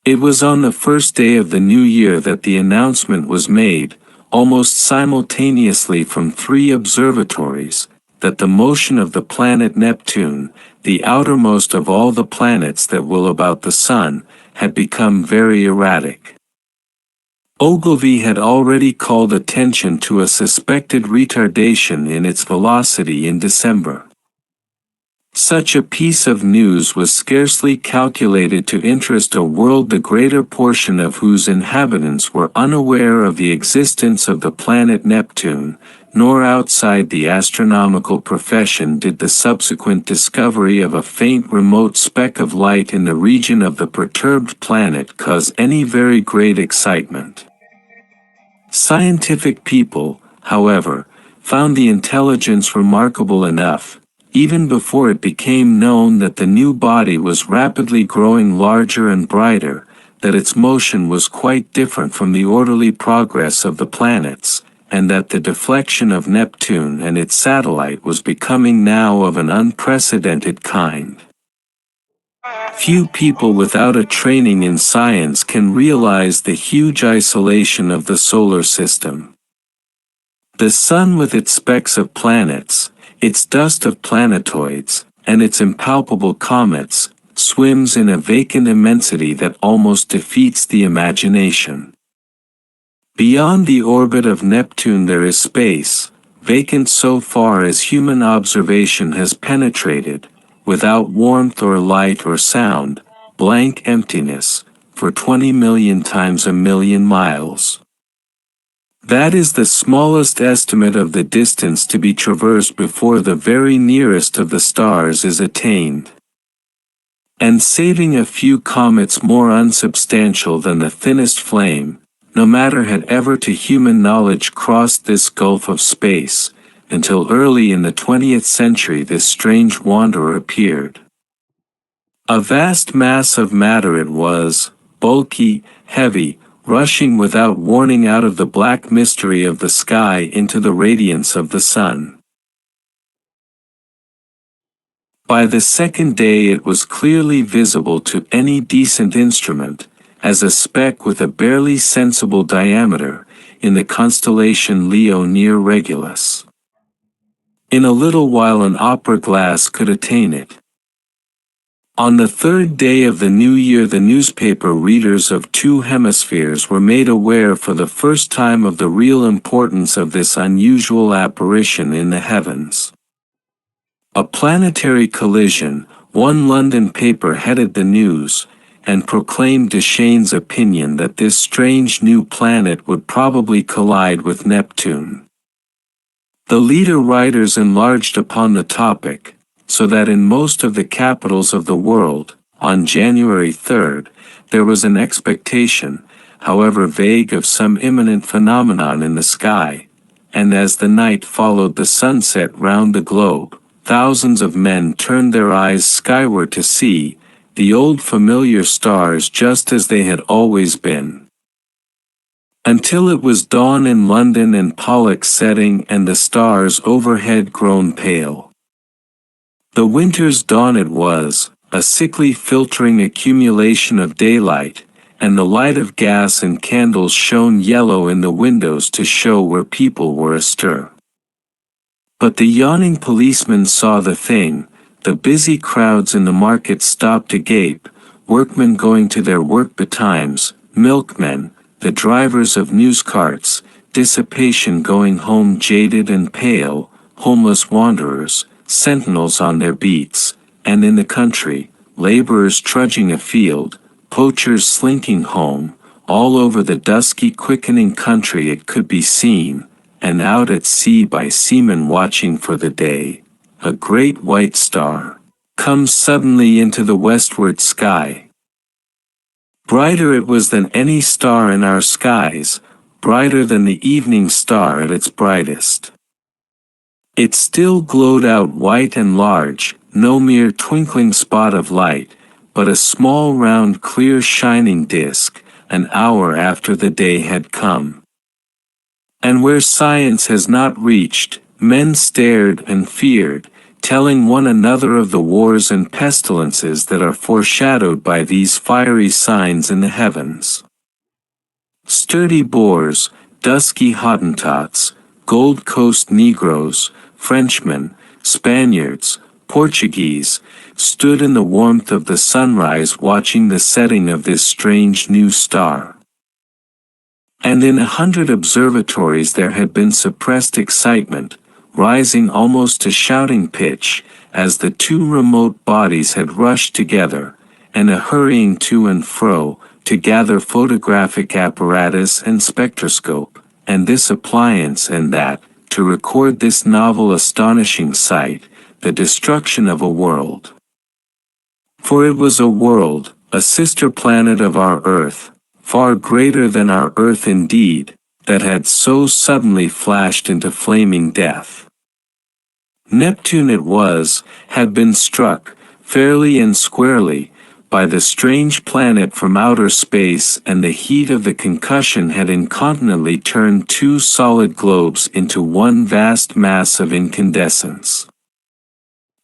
It was on the first day of the new year that the announcement was made, almost simultaneously from 3 observatories, that the motion of the planet Neptune, the outermost of all the planets that will about the Sun, had become very erratic. Ogilvy had already called attention to a suspected retardation in its velocity in December. Such a piece of news was scarcely calculated to interest a world the greater portion of whose inhabitants were unaware of the existence of the planet Neptune, nor outside the astronomical profession did the subsequent discovery of a faint remote speck of light in the region of the perturbed planet cause any very great excitement. Scientific people, however, found the intelligence remarkable enough, even before it became known that the new body was rapidly growing larger and brighter, that its motion was quite different from the orderly progress of the planets, and that the deflection of Neptune and its satellite was becoming now of an unprecedented kind. Few people without a training in science can realize the huge isolation of the solar system. The Sun with its specks of planets, its dust of planetoids, and its impalpable comets, swims in a vacant immensity that almost defeats the imagination. Beyond the orbit of Neptune there is space, vacant so far as human observation has penetrated, without warmth or light or sound, blank emptiness, for 20 million times a million miles. That is the smallest estimate of the distance to be traversed before the very nearest of the stars is attained. And saving a few comets more unsubstantial than the thinnest flame, no matter had ever to human knowledge crossed this gulf of space, until early in the 20th century this strange wanderer appeared. A vast mass of matter it was, bulky, heavy, rushing without warning out of the black mystery of the sky into the radiance of the sun. By the second day it was clearly visible to any decent instrument, as a speck with a barely sensible diameter, in the constellation Leo near Regulus. In a little while an opera glass could attain it. On the third day of the new year the newspaper readers of 2 hemispheres were made aware for the first time of the real importance of this unusual apparition in the heavens. A planetary collision, one London paper headed the news, and proclaimed Deschaines' opinion that this strange new planet would probably collide with Neptune. The leader writers enlarged upon the topic, so that in most of the capitals of the world, on January 3rd, there was an expectation, however vague, of some imminent phenomenon in the sky, and as the night followed the sunset round the globe, thousands of men turned their eyes skyward to see the old familiar stars just as they had always been. Until it was dawn in London and Pollux setting and the stars overhead grown pale. The winter's dawn it was, a sickly filtering accumulation of daylight, and the light of gas and candles shone yellow in the windows to show where people were astir. But the yawning policeman saw the thing, the busy crowds in the market stopped agape, workmen going to their work betimes, milkmen, the drivers of news carts, dissipation going home jaded and pale, homeless wanderers, sentinels on their beats, and in the country, laborers trudging afield, poachers slinking home, all over the dusky quickening country it could be seen, and out at sea by seamen watching for the day, a great white star comes suddenly into the westward sky. Brighter it was than any star in our skies, brighter than the evening star at its brightest. It still glowed out white and large, no mere twinkling spot of light, but a small round clear shining disk, an hour after the day had come. And where science has not reached, men stared and feared, telling one another of the wars and pestilences that are foreshadowed by these fiery signs in the heavens. Sturdy Boers, dusky Hottentots, Gold Coast Negroes, Frenchmen, Spaniards, Portuguese, stood in the warmth of the sunrise watching the setting of this strange new star. And in 100 observatories there had been suppressed excitement, rising almost to shouting pitch, as the two remote bodies had rushed together, and a hurrying to and fro, to gather photographic apparatus and spectroscope, and this appliance and that, to record this novel astonishing sight, the destruction of a world. For it was a world, a sister planet of our Earth, far greater than our Earth indeed, that had so suddenly flashed into flaming death. Neptune it was, had been struck, fairly and squarely, by the strange planet from outer space, and the heat of the concussion had incontinently turned two solid globes into one vast mass of incandescence.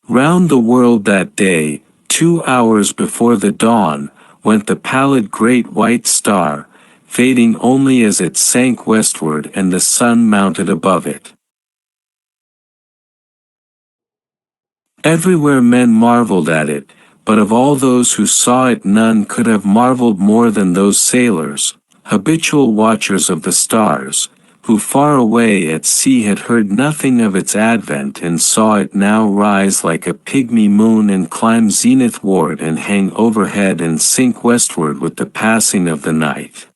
Round the world that day, 2 hours before the dawn, went the pallid great white star, fading only as it sank westward and the sun mounted above it. Everywhere men marveled at it, but of all those who saw it none could have marveled more than those sailors, habitual watchers of the stars, who far away at sea had heard nothing of its advent and saw it now rise like a pygmy moon and climb zenithward and hang overhead and sink westward with the passing of the night.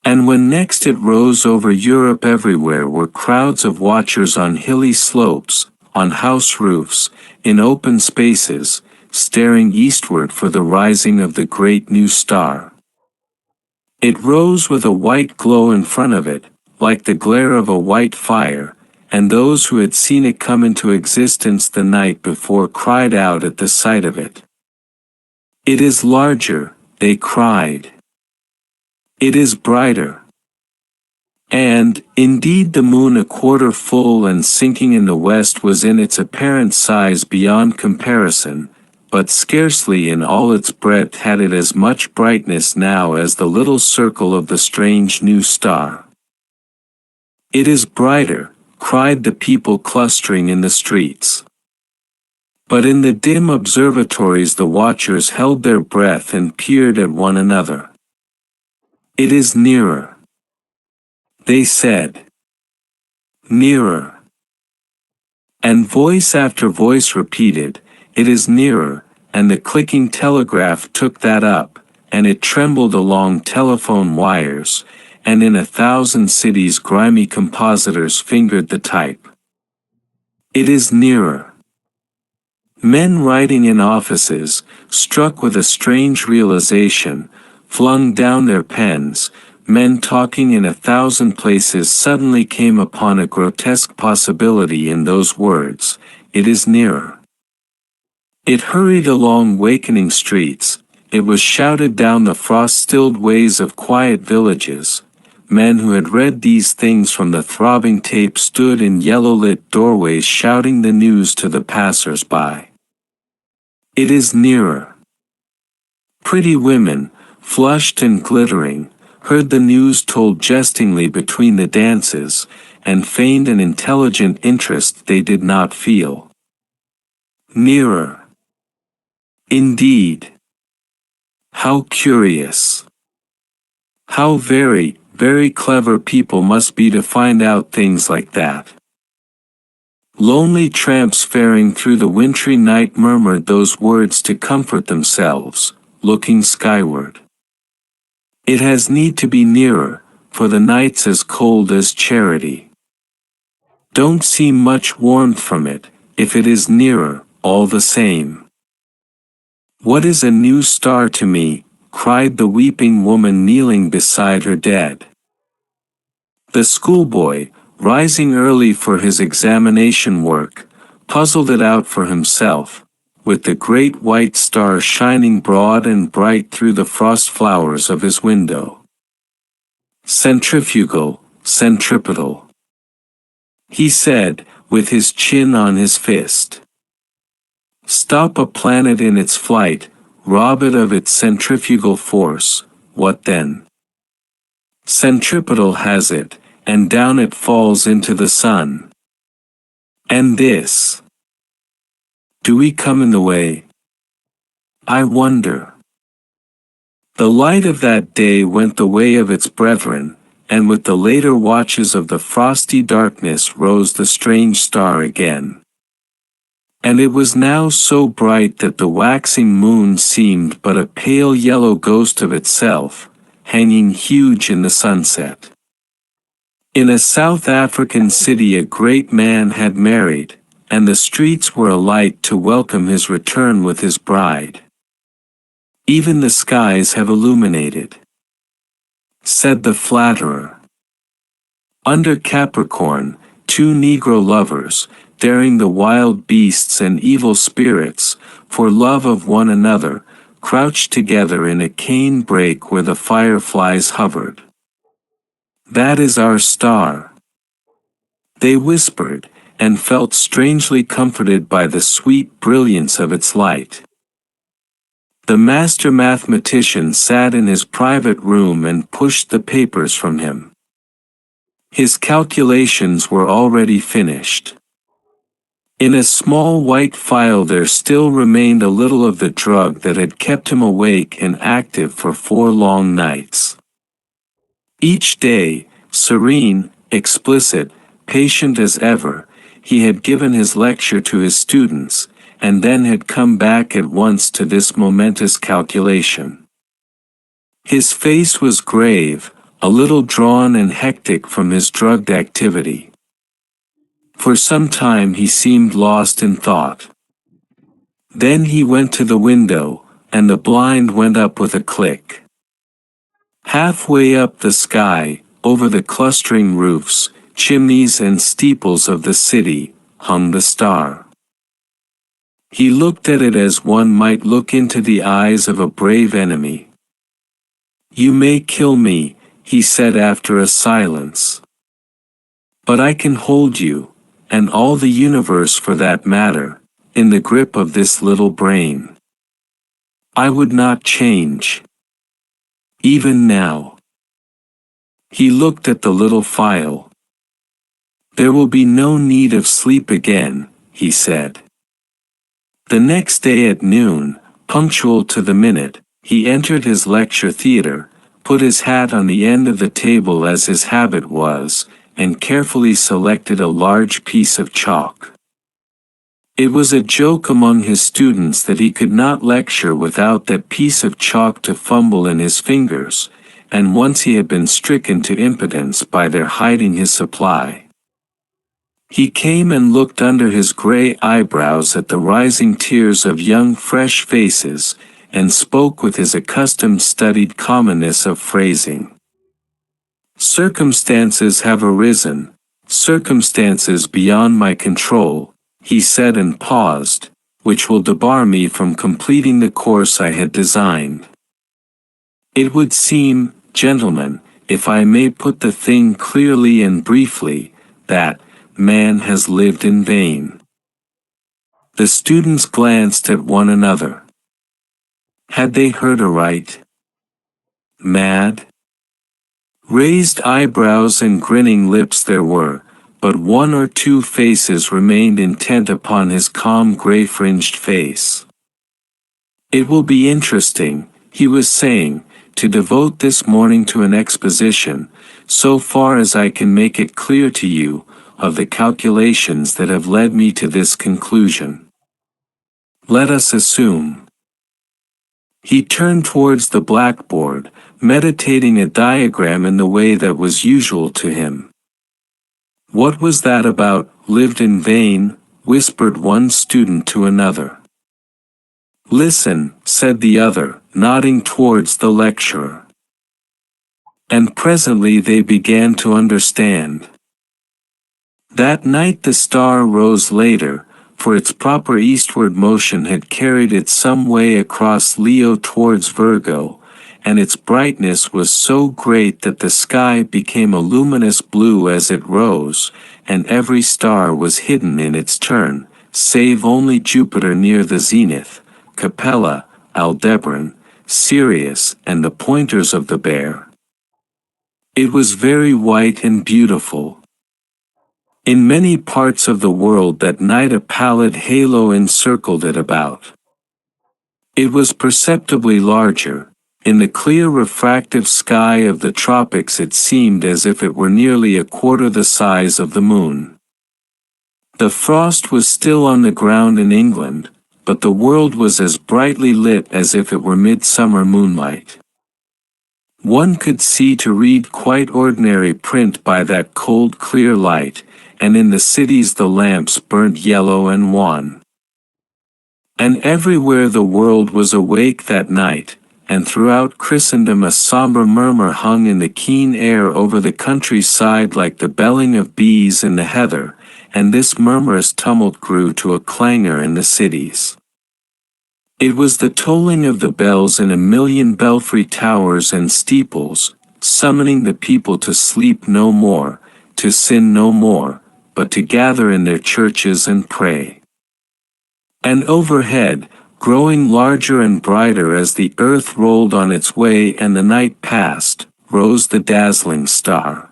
And when next it rose over Europe, everywhere were crowds of watchers on hilly slopes, on house roofs, in open spaces, staring eastward for the rising of the great new star. It rose with a white glow in front of it, like the glare of a white fire, and those who had seen it come into existence the night before cried out at the sight of it. "It is larger," they cried. "It is brighter." And, indeed, the moon, a quarter full and sinking in the west, was in its apparent size beyond comparison, but scarcely in all its breadth had it as much brightness now as the little circle of the strange new star. "It is brighter," cried the people clustering in the streets. But in the dim observatories the watchers held their breath and peered at one another. "It is nearer," they said. "Nearer." And voice after voice repeated, "It is nearer," and the clicking telegraph took that up, and it trembled along telephone wires, and in 1,000 cities grimy compositors fingered the type. "It is nearer." Men writing in offices, struck with a strange realization, flung down their pens. Men talking in 1,000 places suddenly came upon a grotesque possibility in those words, "It is nearer." It hurried along wakening streets, it was shouted down the frost-stilled ways of quiet villages. Men who had read these things from the throbbing tape stood in yellow-lit doorways shouting the news to the passers-by. "It is nearer." Pretty women, flushed and glittering, heard the news told jestingly between the dances, and feigned an intelligent interest they did not feel. Nearer. Indeed. How curious. How very, very clever people must be to find out things like that. Lonely tramps faring through the wintry night murmured those words to comfort themselves, looking skyward. It has need to be nearer, for the night's as cold as charity. Don't see much warmth from it, if it is nearer, all the same. What is a new star to me, cried the weeping woman kneeling beside her dead. The schoolboy, rising early for his examination work, puzzled it out for himself, with the great white star shining broad and bright through the frost flowers of his window. Centrifugal, centripetal. He said, with his chin on his fist. Stop a planet in its flight, rob it of its centrifugal force, what then? Centripetal has it, and down it falls into the sun. And this. Do we come in the way? I wonder. The light of that day went the way of its brethren, and with the later watches of the frosty darkness rose the strange star again. And it was now so bright that the waxing moon seemed but a pale yellow ghost of itself, hanging huge in the sunset. In a South African city a great man had married, and the streets were alight to welcome his return with his bride. Even the skies have illuminated, said the flatterer. Under Capricorn, two Negro lovers, daring the wild beasts and evil spirits, for love of one another, crouched together in a cane brake where the fireflies hovered. That is our star, they whispered, and felt strangely comforted by the sweet brilliance of its light. The master mathematician sat in his private room and pushed the papers from him. His calculations were already finished. In a small white phial there still remained a little of the drug that had kept him awake and active for 4 long nights. Each day, serene, explicit, patient as ever, he had given his lecture to his students, and then had come back at once to this momentous calculation. His face was grave, a little drawn and hectic from his drugged activity. For some time he seemed lost in thought. Then he went to the window, and the blind went up with a click. Halfway up the sky, over the clustering roofs, chimneys and steeples of the city, hung the star. He looked at it as one might look into the eyes of a brave enemy. "You may kill me," he said after a silence. "But I can hold you, and all the universe for that matter, in the grip of this little brain. I would not change. Even now." He looked at the little phial. "There will be no need of sleep again," he said. The next day at noon, punctual to the minute, he entered his lecture theater, put his hat on the end of the table as his habit was, and carefully selected a large piece of chalk. It was a joke among his students that he could not lecture without that piece of chalk to fumble in his fingers, and once he had been stricken to impotence by their hiding his supply. He came and looked under his gray eyebrows at the rising tiers of young fresh faces, and spoke with his accustomed studied commonness of phrasing. "Circumstances have arisen, circumstances beyond my control," he said and paused, "which will debar me from completing the course I had designed. It would seem, gentlemen, if I may put the thing clearly and briefly, that man has lived in vain." The students glanced at one another. Had they heard aright? Mad? Raised eyebrows and grinning lips there were, but 1 or 2 faces remained intent upon his calm gray-fringed face. "It will be interesting," he was saying, "to devote this morning to an exposition, so far as I can make it clear to you, of the calculations that have led me to this conclusion. Let us assume." He turned towards the blackboard, meditating a diagram in the way that was usual to him. "What was that about, lived in vain?" whispered one student to another. "Listen," said the other, nodding towards the lecturer. And presently they began to understand. That night the star rose later, for its proper eastward motion had carried it some way across Leo towards Virgo, and its brightness was so great that the sky became a luminous blue as it rose, and every star was hidden in its turn, save only Jupiter near the zenith, Capella, Aldebaran, Sirius, and the pointers of the Bear. It was very white and beautiful. In many parts of the world that night a pallid halo encircled it about. It was perceptibly larger. In the clear refractive sky of the tropics it seemed as if it were nearly a quarter the size of the moon. The frost was still on the ground in England, but the world was as brightly lit as if it were midsummer moonlight. One could see to read quite ordinary print by that cold clear light, and in the cities the lamps burnt yellow and wan. And everywhere the world was awake that night, and throughout Christendom a sombre murmur hung in the keen air over the countryside like the belling of bees in the heather, and this murmurous tumult grew to a clangor in the cities. It was the tolling of the bells in a million belfry towers and steeples, summoning the people to sleep no more, to sin no more, but to gather in their churches and pray. And overhead, growing larger and brighter as the earth rolled on its way and the night passed, rose the dazzling star.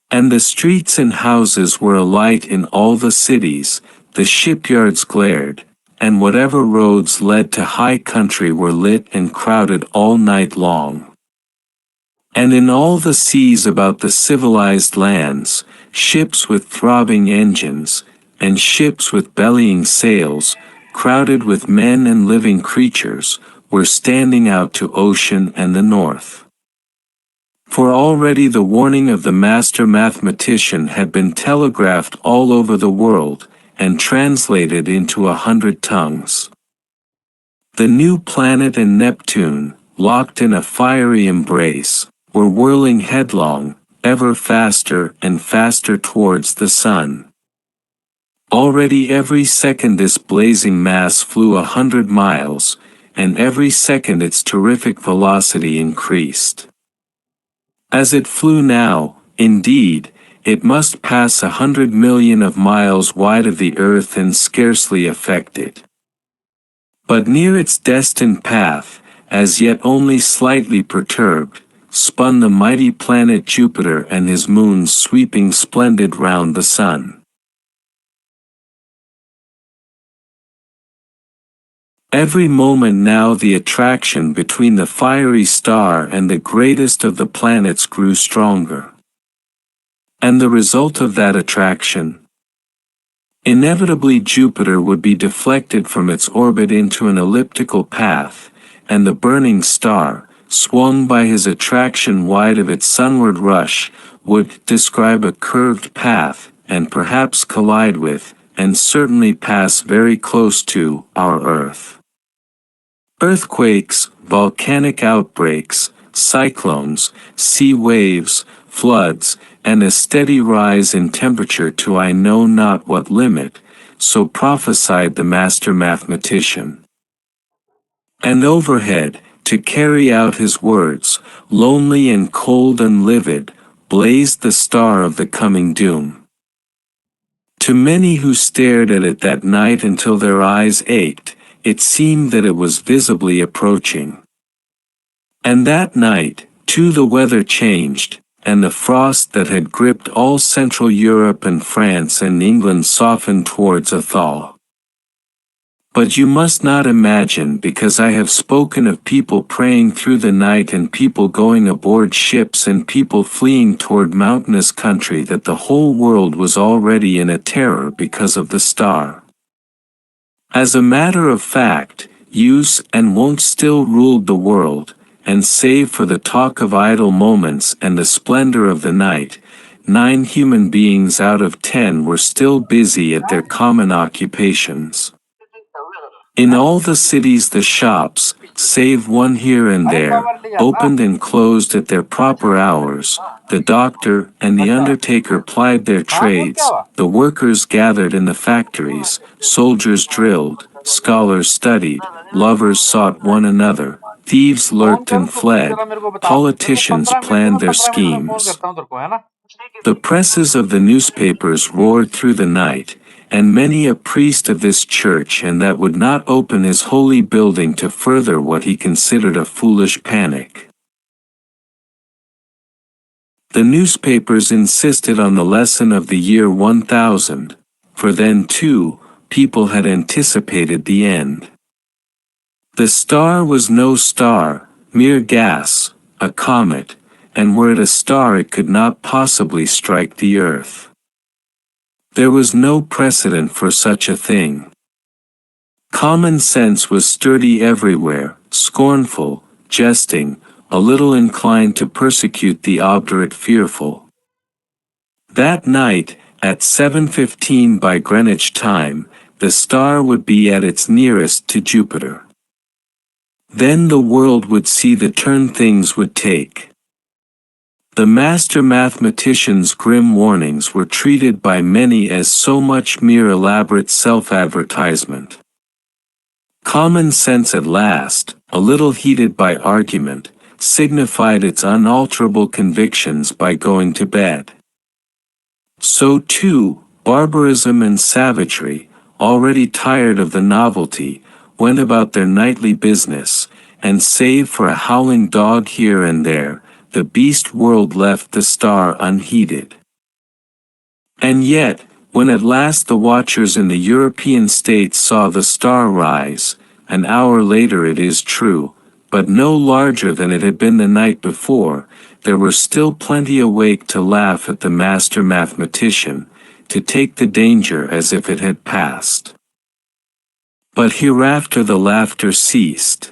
And the streets and houses were alight in all the cities, the shipyards glared, and whatever roads led to high country were lit and crowded all night long. And in all the seas about the civilized lands, ships with throbbing engines, and ships with bellying sails, crowded with men and living creatures, were standing out to ocean and the north. For already the warning of the master mathematician had been telegraphed all over the world, and translated into 100 tongues. The new planet and Neptune, locked in a fiery embrace, were whirling headlong, ever faster and faster towards the sun. Already every second this blazing mass flew 100 miles, and every second its terrific velocity increased. As it flew now, indeed, it must pass 100 million of miles wide of the earth and scarcely affect it. But near its destined path, as yet only slightly perturbed, spun the mighty planet Jupiter and his moons sweeping splendid round the sun. Every moment now the attraction between the fiery star and the greatest of the planets grew stronger. And the result of that attraction? Inevitably Jupiter would be deflected from its orbit into an elliptical path, and the burning star, swung by his attraction wide of its sunward rush, would describe a curved path, and perhaps collide with, and certainly pass very close to, our Earth. Earthquakes, volcanic outbreaks, cyclones, sea waves, floods, and a steady rise in temperature to I know not what limit, so prophesied the master mathematician. And overhead, to carry out his words, lonely and cold and livid, blazed the star of the coming doom. To many who stared at it that night until their eyes ached, it seemed that it was visibly approaching. And that night, too, the weather changed, and the frost that had gripped all Central Europe and France and England softened towards a thaw. But you must not imagine, because I have spoken of people praying through the night and people going aboard ships and people fleeing toward mountainous country, that the whole world was already in a terror because of the star. As a matter of fact, use and wont still ruled the world, and save for the talk of idle moments and the splendor of the night, 9 human beings out of 10 were still busy at their common occupations. In all the cities the shops, save one here and there, opened and closed at their proper hours, the doctor and the undertaker plied their trades, the workers gathered in the factories, soldiers drilled, scholars studied, lovers sought one another, Thieves phone lurked कर and तो फिर fled, जरा मेरे को बता, मेरे को politicians 15 minute दो, मैं planned their 15 मिनट में फोन schemes. करता हूँ तेरे को, है ना? The presses of the newspapers roared through the night, and many a priest of this church and that would not open his holy building to further what he considered a foolish panic. The newspapers insisted on the lesson of the year 1000, for then too, people had anticipated the end. The star was no star, mere gas, a comet, and were it a star it could not possibly strike the earth. There was no precedent for such a thing. Common sense was sturdy everywhere, scornful, jesting, a little inclined to persecute the obdurate fearful. That night, at 7:15 by Greenwich time, the star would be at its nearest to Jupiter. Then the world would see the turn things would take. The master mathematician's grim warnings were treated by many as so much mere elaborate self-advertisement. Common sense at last, a little heated by argument, signified its unalterable convictions by going to bed. So too, barbarism and savagery, already tired of the novelty, went about their nightly business, and save for a howling dog here and there, the beast world left the star unheeded. And yet, when at last the watchers in the European states saw the star rise, an hour later it is true, but no larger than it had been the night before, there were still plenty awake to laugh at the master mathematician, to take the danger as if it had passed. But hereafter the laughter ceased.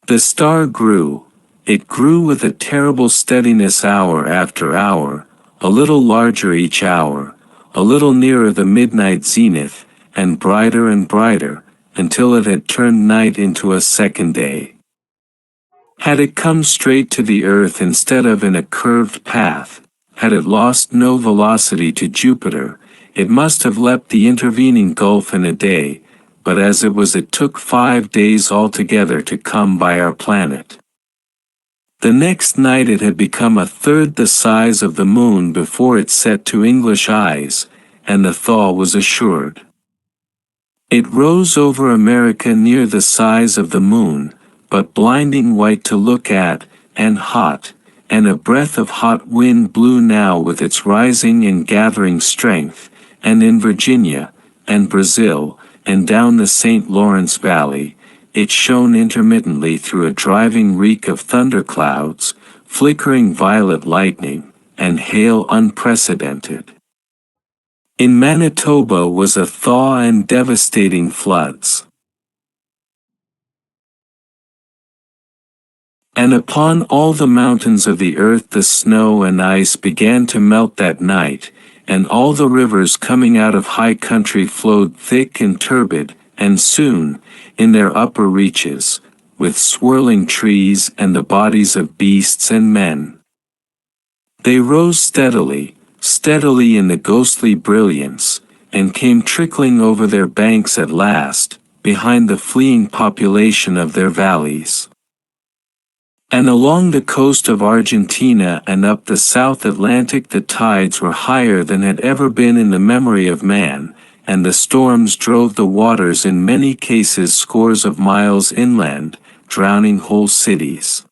The star grew. It grew with a terrible steadiness hour after hour, a little larger each hour, a little nearer the midnight zenith, and brighter, until it had turned night into a second day. Had it come straight to the earth instead of in a curved path, had it lost no velocity to Jupiter, it must have leapt the intervening gulf in a day, but as it was it took 5 days altogether to come by our planet. The next night it had become a third the size of the moon before it set to English eyes, and the thaw was assured. It rose over America near the size of the moon, but blinding white to look at, and hot, and a breath of hot wind blew now with its rising and gathering strength, and in Virginia, and Brazil, and down the St. Lawrence Valley, it shone intermittently through a driving reek of thunderclouds, flickering violet lightning, and hail unprecedented. In Manitoba was a thaw and devastating floods. And upon all the mountains of the earth the snow and ice began to melt that night, and all the rivers coming out of high country flowed thick and turbid, and soon, in their upper reaches, with swirling trees and the bodies of beasts and men. They rose steadily, steadily in the ghostly brilliance, and came trickling over their banks at last, behind the fleeing population of their valleys. And along the coast of Argentina and up the South Atlantic the tides were higher than had ever been in the memory of man, and the storms drove the waters in many cases scores of miles inland, drowning whole cities.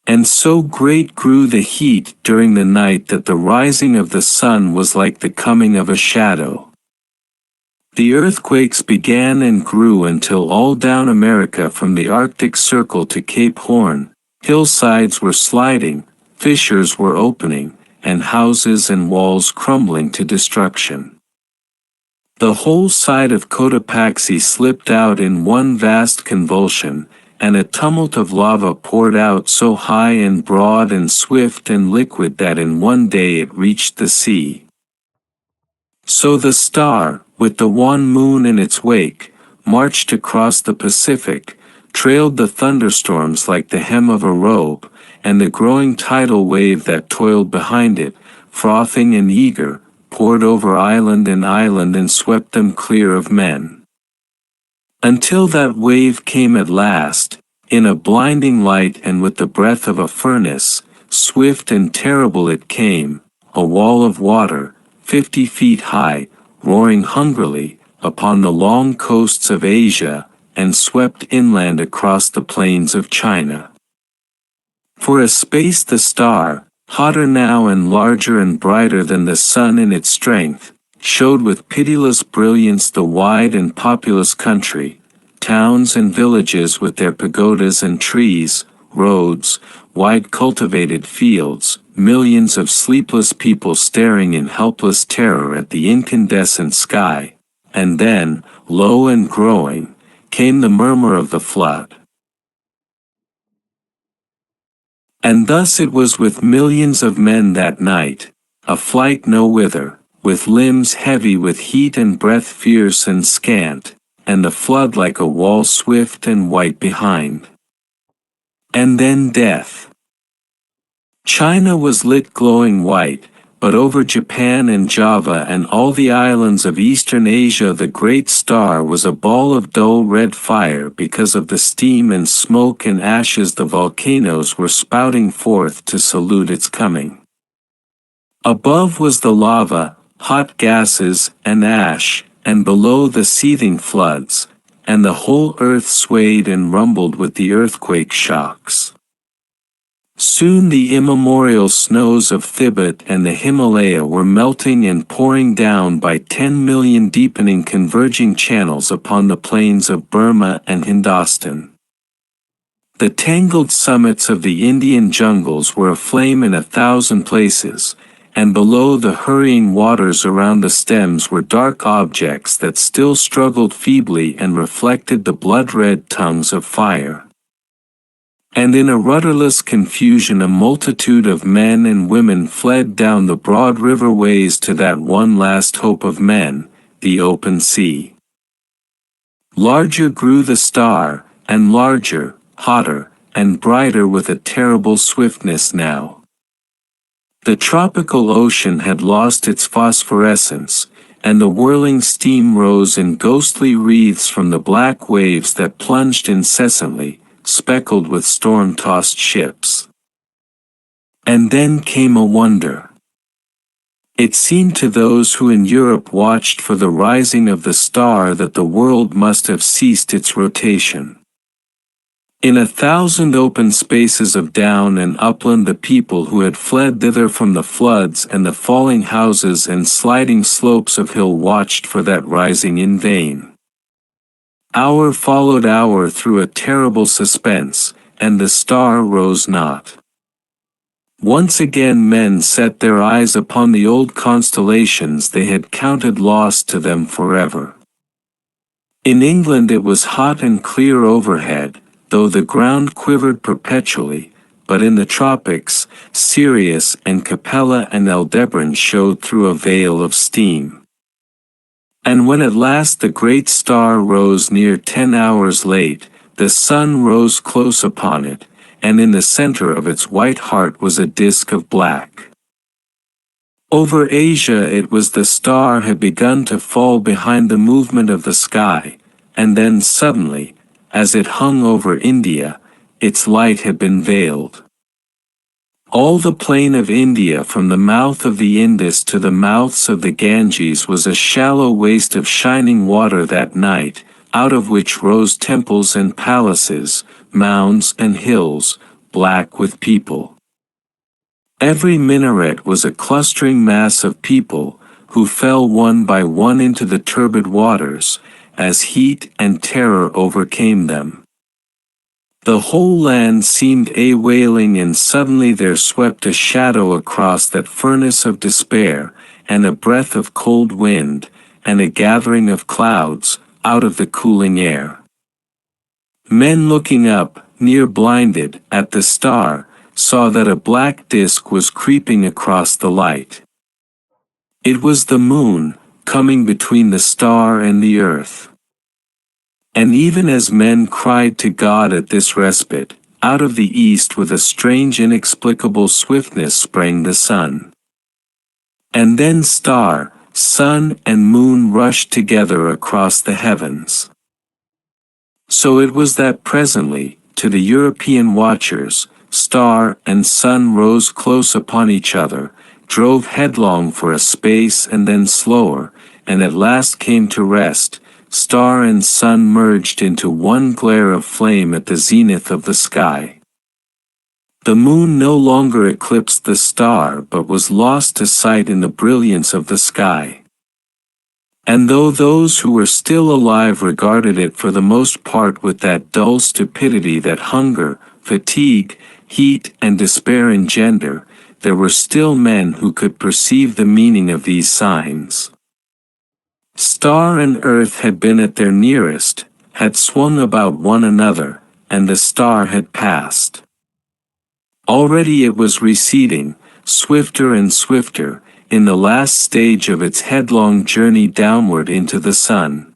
And so great grew the heat during the night that the rising of the sun was like the coming of a shadow. The earthquakes began and grew until all down America from the Arctic Circle to Cape Horn, hillsides were sliding, fissures were opening, and houses and walls crumbling to destruction. The whole side of Cotopaxi slipped out in one vast convulsion, and a tumult of lava poured out so high and broad and swift and liquid that in one day it reached the sea. So the star, with the wan moon in its wake, marched across the Pacific, trailed the thunderstorms like the hem of a robe, and the growing tidal wave that toiled behind it, frothing and eager, poured over island and swept them clear of men. Until that wave came at last, In a blinding light and with the breath of a furnace, swift and terrible it came, a wall of water, 50 feet high, roaring hungrily, upon the long coasts of Asia, and swept inland across the plains of China. For a space the star, hotter now and larger and brighter than the sun in its strength, showed with pitiless brilliance the wide and populous country, towns and villages with their pagodas and trees, roads, wide cultivated fields, millions of sleepless people staring in helpless terror at the incandescent sky, and then, low and growing, came the murmur of the flood. And thus it was with millions of men that night, a flight no whither, with limbs heavy with heat and breath fierce and scant, and the flood like a wall swift and white behind. And then death. China was lit glowing white, but over Japan and Java and all the islands of Eastern Asia the great star was a ball of dull red fire because of the steam and smoke and ashes the volcanoes were spouting forth to salute its coming. Above was the lava, hot gases, and ash, and below the seething floods, and the whole earth swayed and rumbled with the earthquake shocks. Soon the immemorial snows of Tibet and the Himalaya were melting and pouring down by 10 million deepening converging channels upon the plains of Burma and Hindustan. The tangled summits of the Indian jungles were aflame in 1,000 places, and below the hurrying waters around the stems were dark objects that still struggled feebly and reflected the blood-red tongues of fire. And in a rudderless confusion a multitude of men and women fled down the broad riverways to that one last hope of men, the open sea. Larger grew the star, and larger, hotter, and brighter with a terrible swiftness now. The tropical ocean had lost its phosphorescence, and the whirling steam rose in ghostly wreaths from the black waves that plunged incessantly, speckled with storm-tossed ships. And then came a wonder. It seemed to those who in Europe watched for the rising of the star that the world must have ceased its rotation. In 1,000 open spaces of down and upland the people who had fled thither from the floods and the falling houses and sliding slopes of hill watched for that rising in vain. Hour followed hour through a terrible suspense, and the star rose not. Once again men set their eyes upon the old constellations they had counted lost to them forever. In England it was hot and clear overhead, though the ground quivered perpetually, but in the tropics, Sirius and Capella and Aldebaran showed through a veil of steam. And when at last the great star rose near 10 hours late, the sun rose close upon it, and in the center of its white heart was a disk of black. Over Asia it was the star had begun to fall behind the movement of the sky, and then suddenly, as it hung over India, its light had been veiled. All the plain of India from the mouth of the Indus to the mouths of the Ganges was a shallow waste of shining water that night, out of which rose temples and palaces, mounds and hills, black with people. Every minaret was a clustering mass of people, who fell one by one into the turbid waters, as heat and terror overcame them. The whole land seemed a-wailing, and suddenly there swept a shadow across that furnace of despair, and a breath of cold wind, and a gathering of clouds, out of the cooling air. Men looking up, near blinded, at the star, saw that a black disk was creeping across the light. It was the moon, coming between the star and the earth. And even as men cried to God at this respite, out of the east with a strange inexplicable swiftness sprang the sun. And then star, sun and moon rushed together across the heavens. So it was that presently, to the European watchers, star and sun rose close upon each other, drove headlong for a space and then slower, and at last came to rest. Star and sun merged into one glare of flame at the zenith of the sky. The moon no longer eclipsed the star but was lost to sight in the brilliance of the sky. And though those who were still alive regarded it for the most part with that dull stupidity that hunger, fatigue, heat, and despair engender, there were still men who could perceive the meaning of these signs. Star and earth had been at their nearest, had swung about one another, and the star had passed. Already it was receding, swifter and swifter, in the last stage of its headlong journey downward into the sun.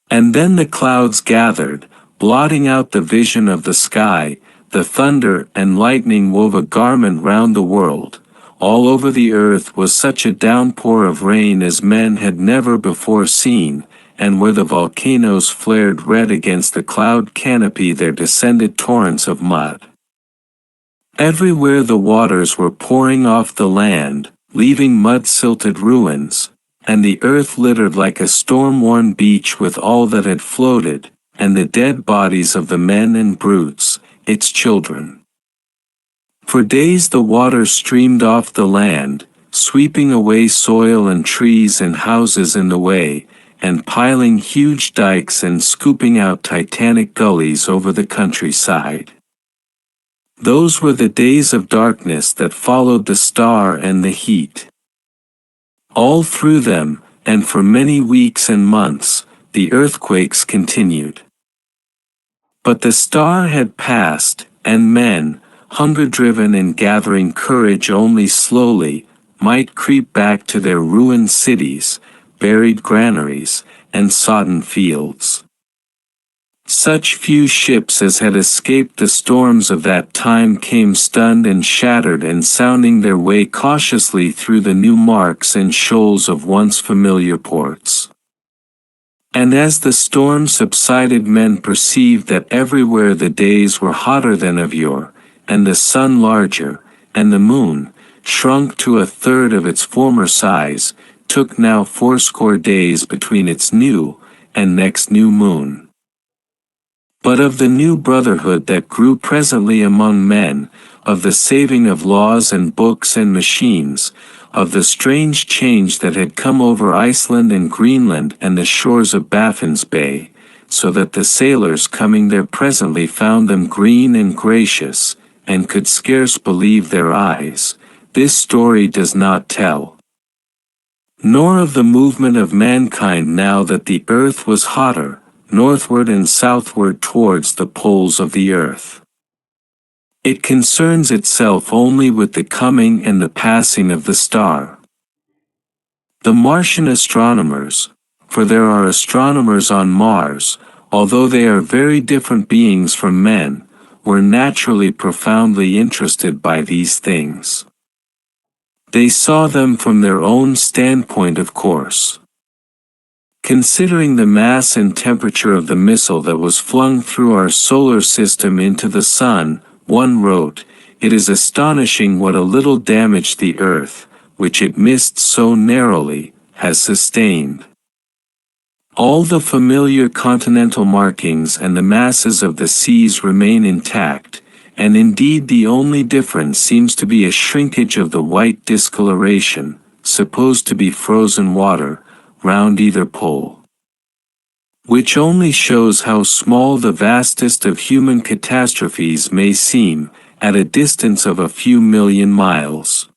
And then the clouds gathered, blotting out the vision of the sky. The thunder and lightning wove a garment round the world. All over the earth was such a downpour of rain as men had never before seen, and where the volcanoes flared red against the cloud canopy there descended torrents of mud. Everywhere the waters were pouring off the land, leaving mud-silted ruins, and the earth littered like a storm-worn beach with all that had floated, and the dead bodies of the men and brutes, its children. For days the water streamed off the land, sweeping away soil and trees and houses in the way, and piling huge dikes and scooping out titanic gullies over the countryside. Those were the days of darkness that followed the star and the heat. All through them, and for many weeks and months, the earthquakes continued. But the star had passed, and men, hunger-driven and gathering courage only slowly, might creep back to their ruined cities, buried granaries, and sodden fields. Such few ships as had escaped the storms of that time came stunned and shattered and sounding their way cautiously through the new marks and shoals of once familiar ports. And as the storm subsided, men perceived that everywhere the days were hotter than of yore, and the sun larger, and the moon, shrunk to a third of its former size, took now 80 days between its new and next new moon. But of the new brotherhood that grew presently among men, of the saving of laws and books and machines, of the strange change that had come over Iceland and Greenland and the shores of Baffin's Bay, so that the sailors coming there presently found them green and gracious, and could scarce believe their eyes, this story does not tell. Nor of the movement of mankind now that the earth was hotter, northward and southward towards the poles of the earth. It concerns itself only with the coming and the passing of the star. The Martian astronomers, for there are astronomers on Mars, although they are very different beings from men, were naturally profoundly interested by these things. They saw them from their own standpoint, of course. Considering the mass and temperature of the missile that was flung through our solar system into the sun, one wrote, "It is astonishing what a little damage the Earth, which it missed so narrowly, has sustained. All the familiar continental markings and the masses of the seas remain intact, and indeed the only difference seems to be a shrinkage of the white discoloration, supposed to be frozen water, round either pole. Which only shows how small the vastest of human catastrophes may seem, at a distance of a few million miles."